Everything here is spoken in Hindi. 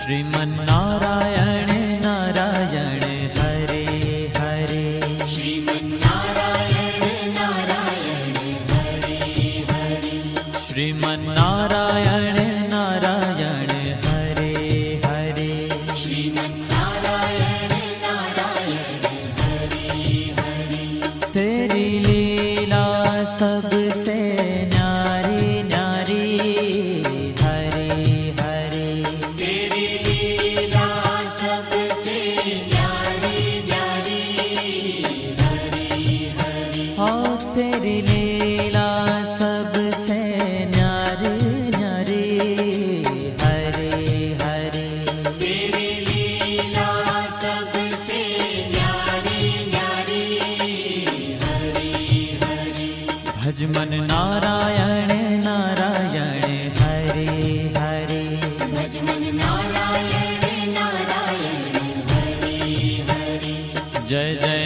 श्रीमन्नारायण नारायण हरे हरे। श्रीमन्नारायण नारायण हरे हरे। श्रीमन्नारायण नारायण हरे हरे। श्रीमन्नारायण नारायण हरे हरे। तेरी लीला सबसे न्यारी न्यारी हरे हरे। तेरी लीला सबसे न्यारी न्यारी हरे हरे। हाँ तेरी लीला सबसे न्यारी न्यारी हरे हरे। तेरी लीला सबसे न्यारी न्यारी हरे हरे। भज मन नारायण नारायण हरे हरे। भज मन नारायण नारायण हरे हरे। जय जय